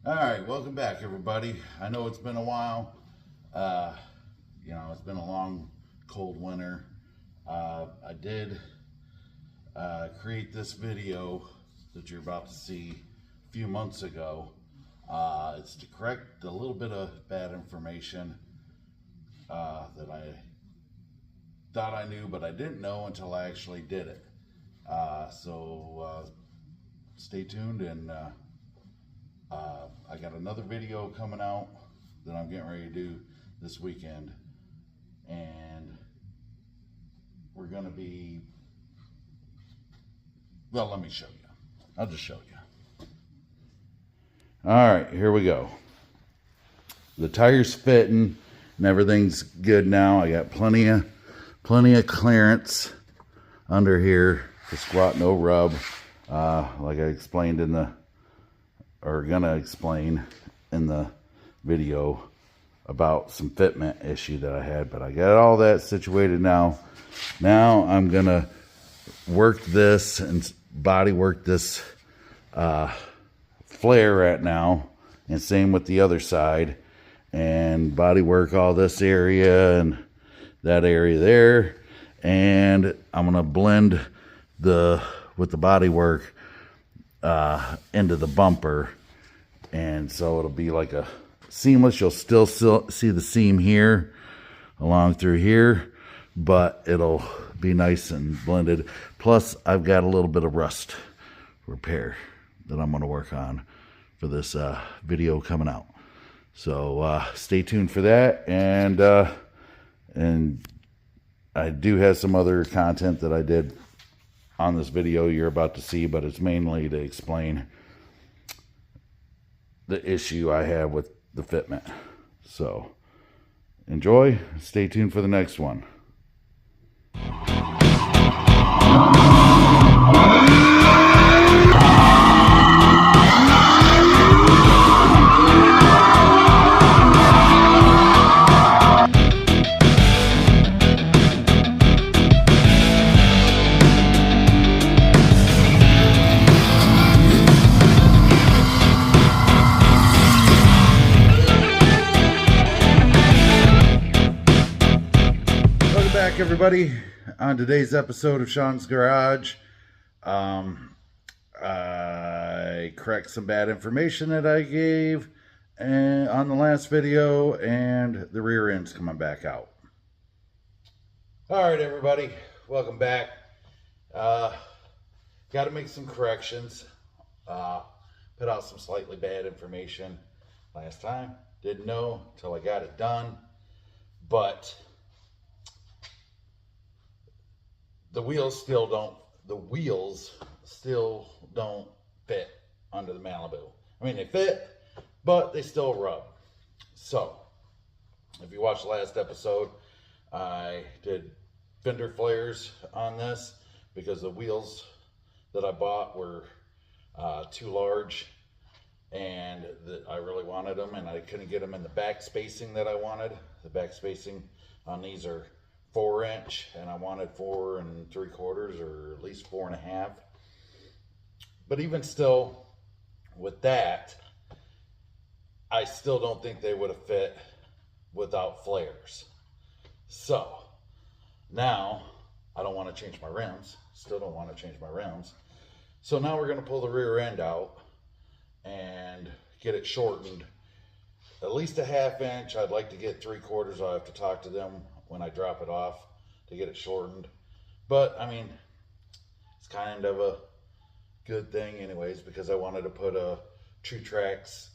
All right, welcome back, everybody. I know it's been a while. It's been a long, cold winter. I did create this video that you're about to see a few months ago. It's to correct a little bit of bad information that I thought I knew, but I didn't know until I actually did it. So stay tuned, and I got another video coming out that I'm getting ready to do this weekend, and we're going to be, well, let me show you. I'll just show you. All right, here we go. The tire's fitting and everything's good now. I got plenty of clearance under here to squat, no rub. Like I explained gonna explain in the video about some fitment issue that I had, but I got all that situated now. Now I'm gonna work this and body work this flare right now, and same with the other side, and body work all this area and that area there, and I'm gonna blend with the body work into the bumper, and so it'll be like a seamless. You'll still see the seam here along through here, but it'll be nice and blended. Plus I've got a little bit of rust repair that I'm going to work on for this video coming out, so stay tuned for that. And I do have some other content that I did on this video you're about to see, but it's mainly to explain the issue I have with the fitment. So enjoy, stay tuned for the next one. Everybody, on today's episode of Sean's Garage, I correct some bad information that I gave on the last video, and the rear end's coming back out. All right, everybody, welcome back. Got to make some corrections. Put out some slightly bad information last time. Didn't know until I got it done, but the wheels still don't fit under the Malibu. I mean, they fit, but they still rub. So, if you watched the last episode, I did fender flares on this because the wheels that I bought were too large, and I really wanted them, and I couldn't get them in the back spacing that I wanted. The back spacing on these are 4-inch, and I wanted 4 3/4, or at least 4.5. But even still, with that, I still don't think they would have fit without flares. So now I don't want to change my rims. Still don't want to change my rims. So now we're going to pull the rear end out and get it shortened at least a 1/2 inch. I'd like to get 3/4. I'll have to talk to them when I drop it off to get it shortened. But I mean, it's kind of a good thing anyways, because I wanted to put a TrueTrax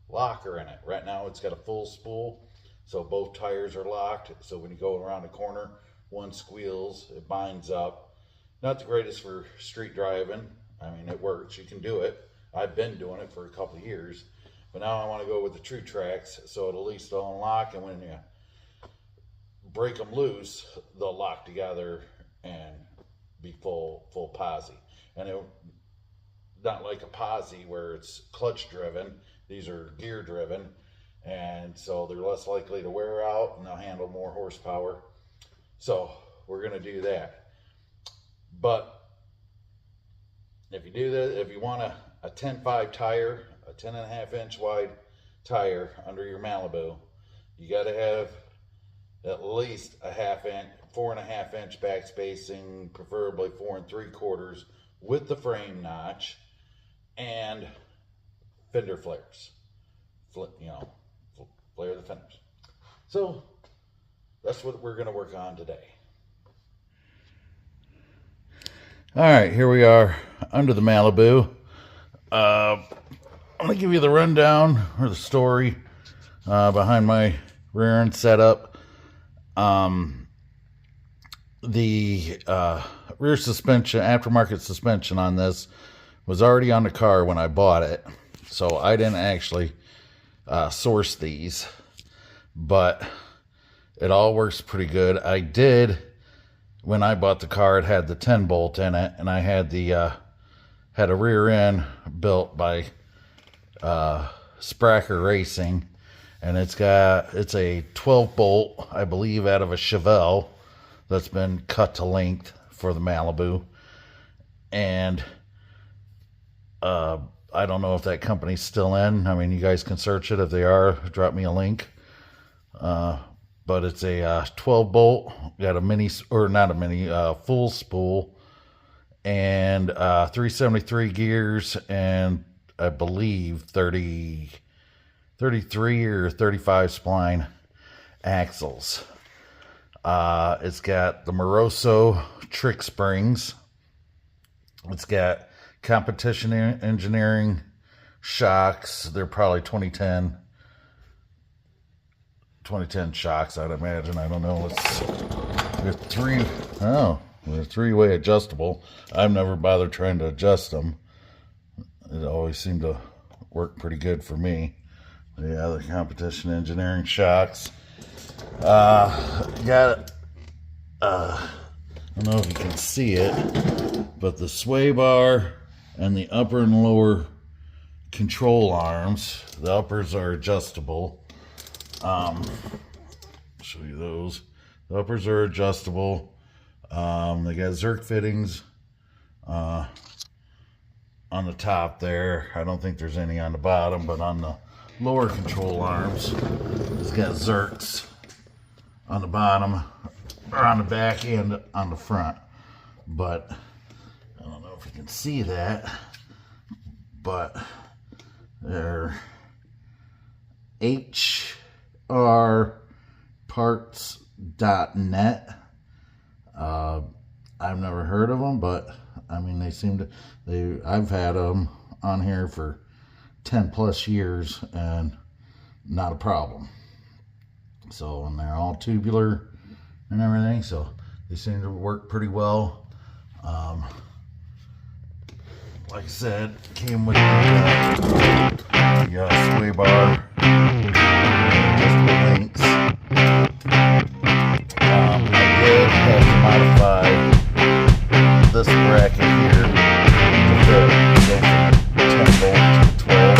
locker in it. Right now it's got a full spool, so both tires are locked. So when you go around the corner, one squeals, it binds up. Not the greatest for street driving. I mean, it works, you can do it. I've been doing it for a couple of years, but now I want to go with the TrueTrax, so it'll at least unlock, and when you break them loose, they'll lock together and be full posi. And it not like a posi where it's clutch driven. These are gear driven, and so they're less likely to wear out, and they'll handle more horsepower. So we're going to do that. But if you do that, if you want a 10.5 tire, a 10.5 inch wide tire under your Malibu, you got to have at least a 4.5 inch back spacing, preferably 4 3/4 with the frame notch, and fender flares. Flare the fenders. So that's what we're going to work on today. All right, here we are under the Malibu. I'm going to give you the rundown or the story behind my rear end setup. The rear suspension, aftermarket suspension on this was already on the car when I bought it, so I didn't actually source these, but it all works pretty good. I did, when I bought the car, it had the 10 bolt in it, and I had the had a rear end built by Spracker Racing, and it's a 12 bolt, I believe, out of a Chevelle that's been cut to length for the Malibu. And I don't know if that company's still in. I mean, you guys can search it. If they are, drop me a link. But it's a 12 bolt, got a mini, or not a mini, full spool, and 373 gears, and I believe 33 or 35 spline axles. It's got the Moroso trick springs. It's got Competition Engineering shocks. They're probably 2010 shocks, I'd imagine. I don't know. They're three-way adjustable. I've never bothered trying to adjust them. It always seemed to work pretty good for me. Yeah, the Competition Engineering shocks. Got I don't know if you can see it, but the sway bar and the upper and lower control arms, the uppers are adjustable. Show you those. The uppers are adjustable. They got Zerk fittings on the top there. I don't think there's any on the bottom, but on the lower control arms, it's got Zerks on the bottom, or on the back and on the front. But I don't know if you can see that, but they're hrparts.net. I've never heard of them, but I mean, I've had them on here for 10 plus years and not a problem. So, and they're all tubular and everything, so they seem to work pretty well. Like I said, came with the sway bar, adjustable links. I did have to modify this bracket here to go from 10 volt to 12.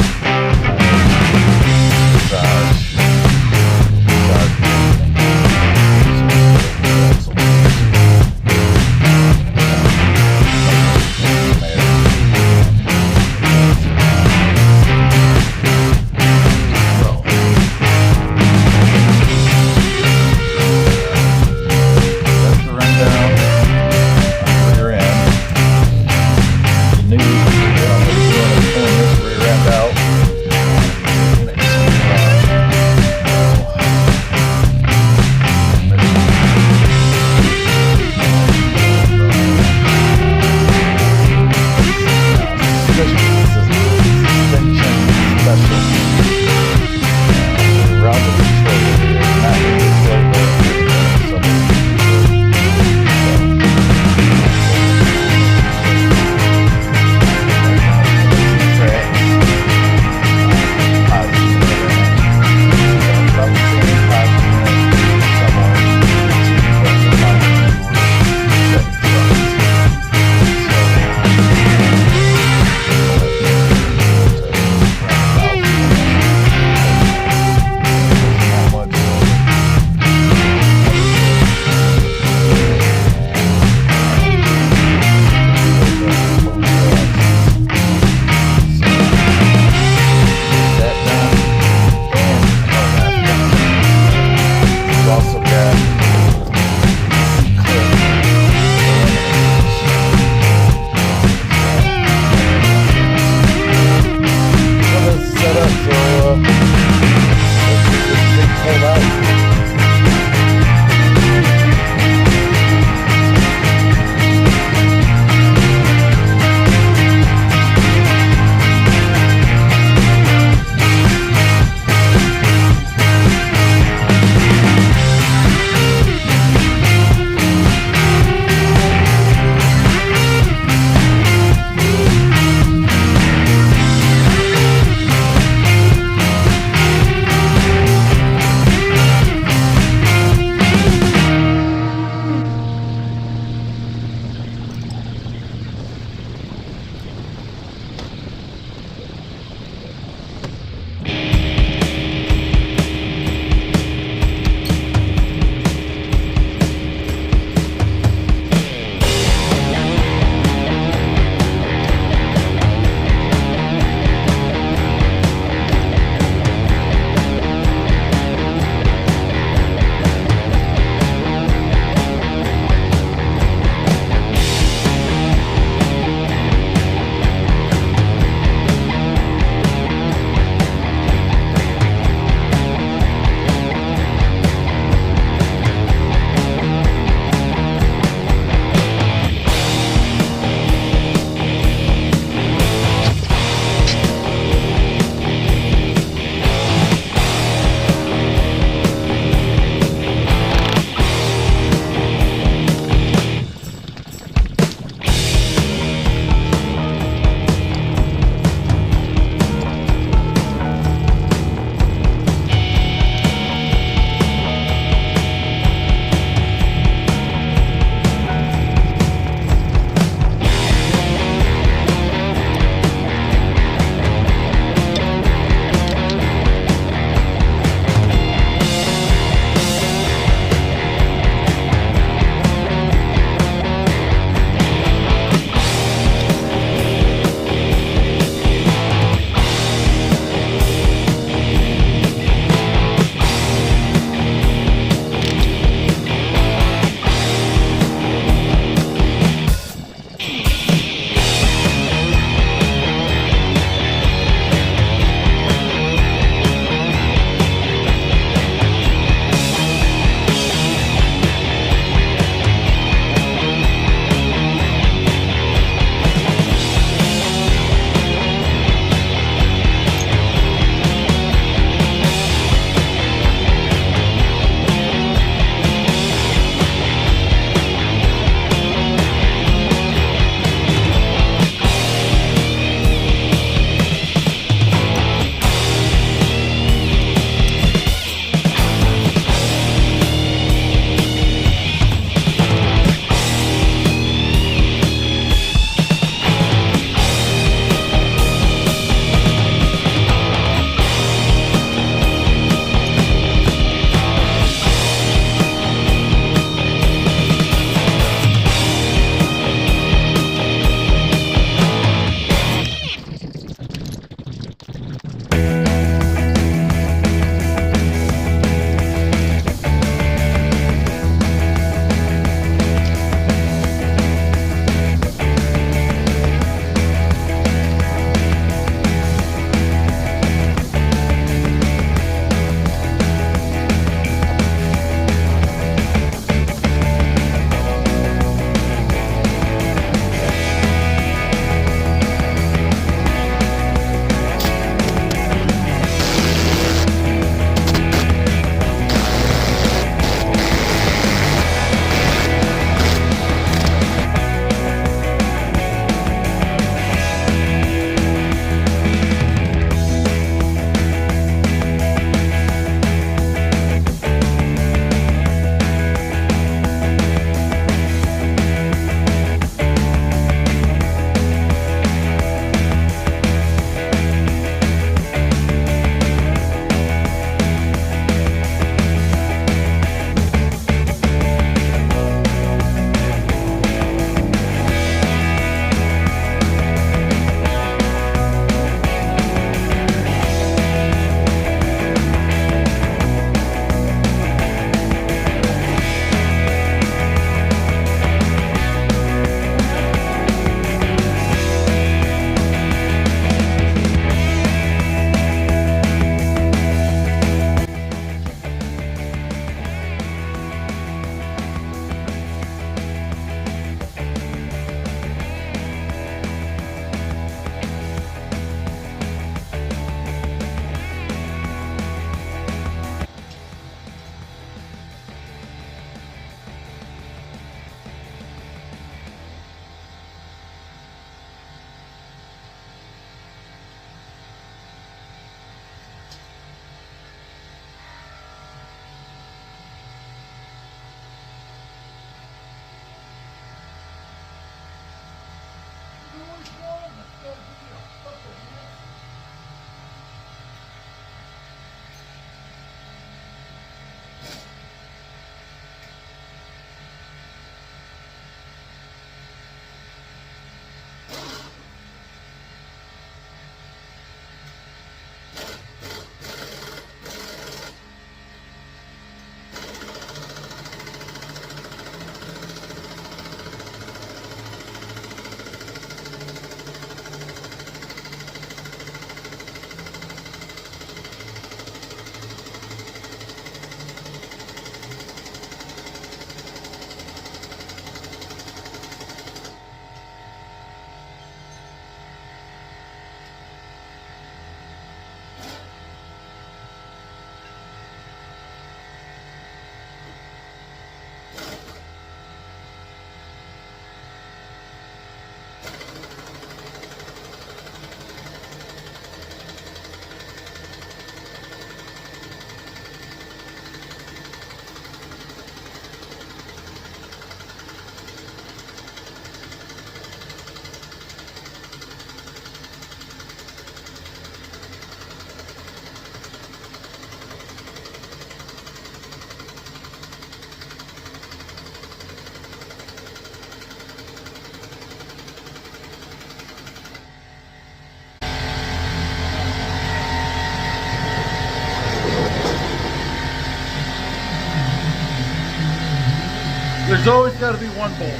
There's always got to be one bolt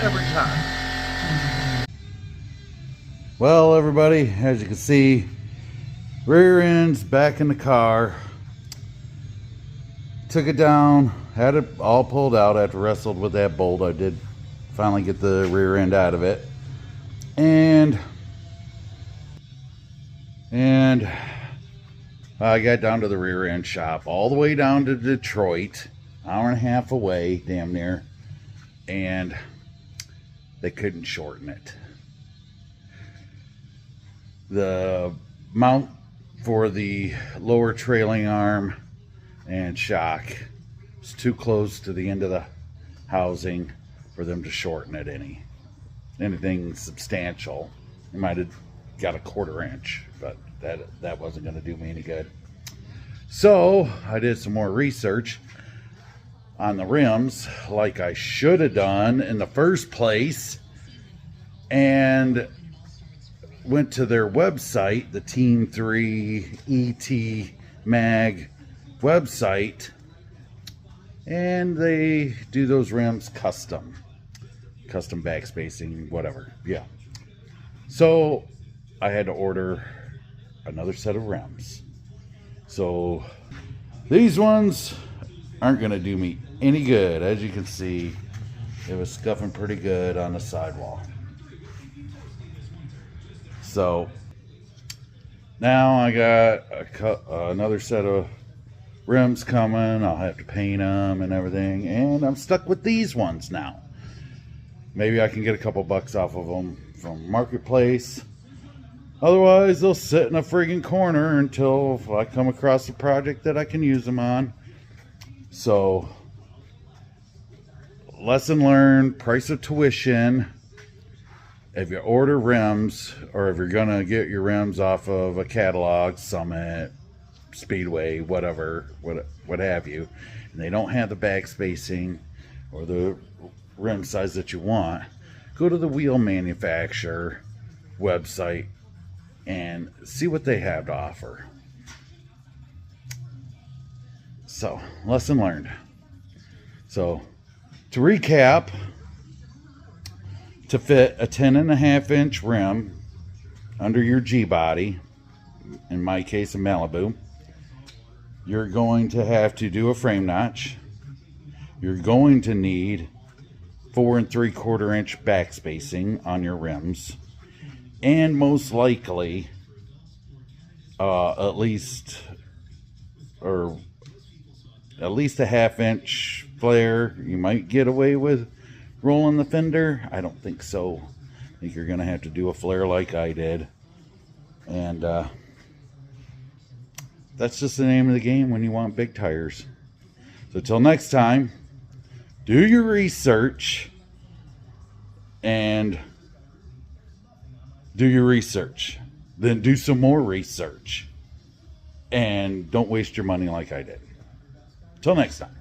every time. Well, everybody, as you can see, rear end's back in the car. Took it down, had it all pulled out after wrestled with that bolt. I did finally get the rear end out of it. And I got down to the rear end shop, all the way down to Detroit, hour and a half away, damn near, and they couldn't shorten it. The mount for the lower trailing arm and shock was too close to the end of the housing for them to shorten it anything substantial. They might have got a 1/4 inch, but that wasn't going to do me any good. So I did some more research on the rims, like I should have done in the first place, and went to their website, the Team 3 ET Mag website, and they do those rims custom backspacing, whatever. Yeah. So I had to order another set of rims. So these ones aren't going to do me any good. As you can see, it was scuffing pretty good on the sidewall. So now I got another set of rims coming. I'll have to paint them and everything, and I'm stuck with these ones now. Maybe I can get a couple bucks off of them from Marketplace. Otherwise, they'll sit in a friggin' corner until I come across a project that I can use them on. So, lesson learned, price of tuition. If you order rims, or if you're gonna get your rims off of a catalog, Summit, Speedway, whatever, what have you, and they don't have the back spacing or the rim size that you want, go to the wheel manufacturer website and see what they have to offer. So, lesson learned. So, to recap, to fit a 10.5-inch rim under your G-body, in my case a Malibu, you're going to have to do a frame notch. You're going to need 4 3/4-inch back spacing on your rims, and most likely at least a 1/2-inch flare. You might get away with rolling the fender. I don't think so. I think you're gonna have to do a flare like I did, and that's just the name of the game when you want big tires. So till next time, do your research, and do your research. Then do some more research, and don't waste your money like I did. Till next time.